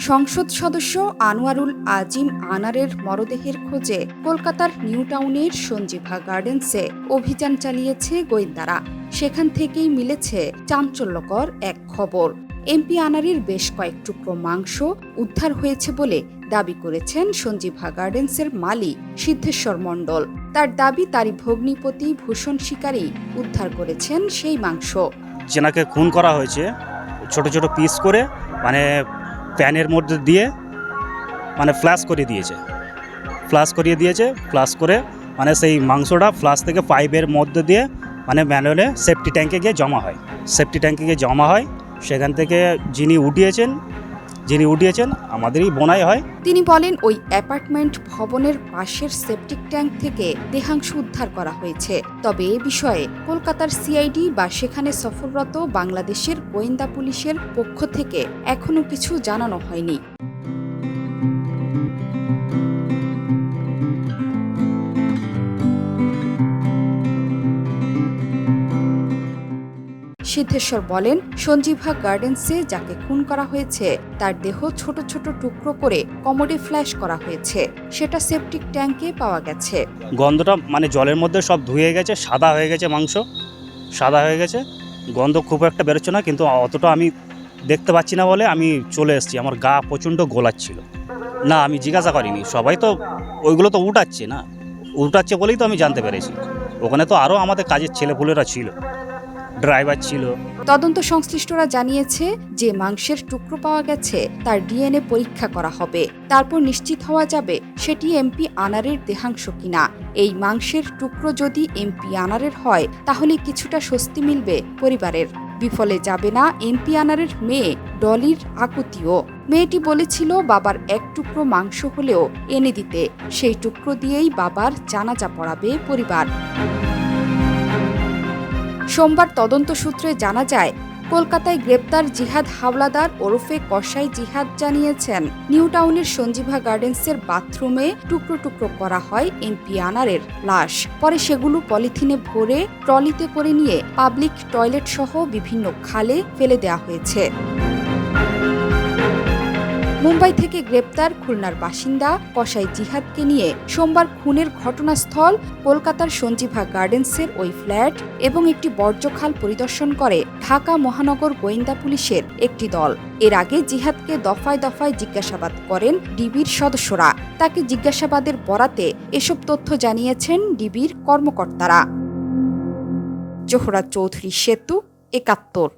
সংসদ সদস্য আনোয়ারুল আজিম আনারের মরদেহের খোঁজে কলকাতার নিউ টাউনের সঞ্জীভা গার্ডেন্সে অভিযান চালিয়েছে গোয়েন্দারা। সেখান থেকেই মিলেছে চাঞ্চল্যকর এক খবর। এমপি আনারের বেশ কয়েক টুকরো মাংস উদ্ধার হয়েছে বলে দাবি করেছেন সঞ্জীভা গার্ডেন্সের মালিক সিদ্ধেশ্বর মণ্ডল। তার দাবি তারই ভগ্নিপতি ভূষণ শিকারী উদ্ধার করেছেন সেই মাংস। যেনাকে খুন করা হয়েছে ছোট ছোট পিস করে প্যানের মধ্যে দিয়ে ফ্ল্যাশ করিয়ে দিয়েছে ফ্ল্যাশ করে সেই মাংসটা ফ্ল্যাশ থেকে পাইপের মধ্যে দিয়ে ম্যানুয়ালে সেফটি ট্যাঙ্কে গিয়ে জমা হয়। সেখান থেকে যিনি উঠিয়েছেন আমাদেরই বোনাই হয়। তিনি বলেন, ওই অ্যাপার্টমেন্ট ভবনের পাশের সেপটিক ট্যাঙ্ক থেকে দেহাংশ উদ্ধার করা হয়েছে। তবে এ বিষয়ে কলকাতার সিআইডি বা সেখানে সফররত বাংলাদেশের গোয়েন্দা পুলিশের পক্ষ থেকে এখনো কিছু জানানো হয়নি। সিদ্ধেশ্বর বলেন, সঞ্জীভা গার্ডেন্সে যাকে খুন করা হয়েছে তার দেহ ছোট ছোট টুকরো করে কমোডে ফ্ল্যাশ করা হয়েছে। সেটা সেপটিক ট্যাঙ্কে পাওয়া গেছে। গন্ধটা জলের মধ্যে সব ধুয়ে গেছে, সাদা হয়ে গেছে, মাংস সাদা হয়ে গেছে। গন্ধ খুব একটা বেরোচ্ছে না, কিন্তু অতটা আমি দেখতে পাচ্ছি না বলে আমি চলে এসেছি। আমার গা প্রচণ্ড গোলাচ্ছিল। না, আমি জিজ্ঞাসা করিনি। সবাই তো ওইগুলো তো উঠাচ্ছে বলেই তো আমি জানতে পেরেছি। ওখানে তো আরও আমাদের কাজের ছেলেপুলেরা ছিল, ড্রাইভার ছিল। তদন্ত সংশ্লিষ্টরা জানিয়েছে যে মাংসের টুকরো পাওয়া গেছে তার ডিএনএ পরীক্ষা করা হবে। তারপর নিশ্চিত হওয়া যাবে সেটি এমপি আনারের দেহাংশ কিনা। এই মাংসের টুকরো যদি এমপি আনারের হয় তাহলে কিছুটা স্বস্তি মিলবে পরিবারের। বিফলে যাবে না এমপি আনারের মেয়ে ডলির আকুতিও। মেয়েটি বলেছিল বাবার এক টুকরো মাংস হলেও এনে দিতে। সেই টুকরো দিয়েই বাবার জানাজা পড়াবে পরিবার। সোমবার তদন্ত সূত্রে জানা যায়, কলকাতায় গ্রেপ্তার জিহাদ হাওলাদার ওরফে কসাই জিহাদ জানিয়েছেন, নিউ টাউনের সঞ্জীভা গার্ডেন্সের বাথরুমে টুকরো টুকরো করা হয় এমপি আনারের লাশ। পরে সেগুলো পলিথিনে ভরে ট্রলিতে করে নিয়ে পাবলিক টয়লেট সহ বিভিন্ন খালে ফেলে দেওয়া হয়েছে। মুম্বাই থেকে গ্রেপ্তার খুলনার বাসিন্দা কসাই জিহাদকে নিয়ে সোমবার খুনের ঘটনাস্থল কলকাতার সঞ্জীভা গার্ডেন্সের ওই ফ্ল্যাট এবং একটি বর্জ্যখাল পরিদর্শন করে ঢাকা মহানগর গোয়েন্দা পুলিশের একটি দল। এর আগে জিহাদকে দফায় দফায় জিজ্ঞাসাবাদ করেন ডিবির সদস্যরা। তাকে জিজ্ঞাসাবাদের বরাতে এসব তথ্য জানিয়েছেন ডিবির কর্মকর্তারা। জোহরা চৌধুরী সেতু, ৭১।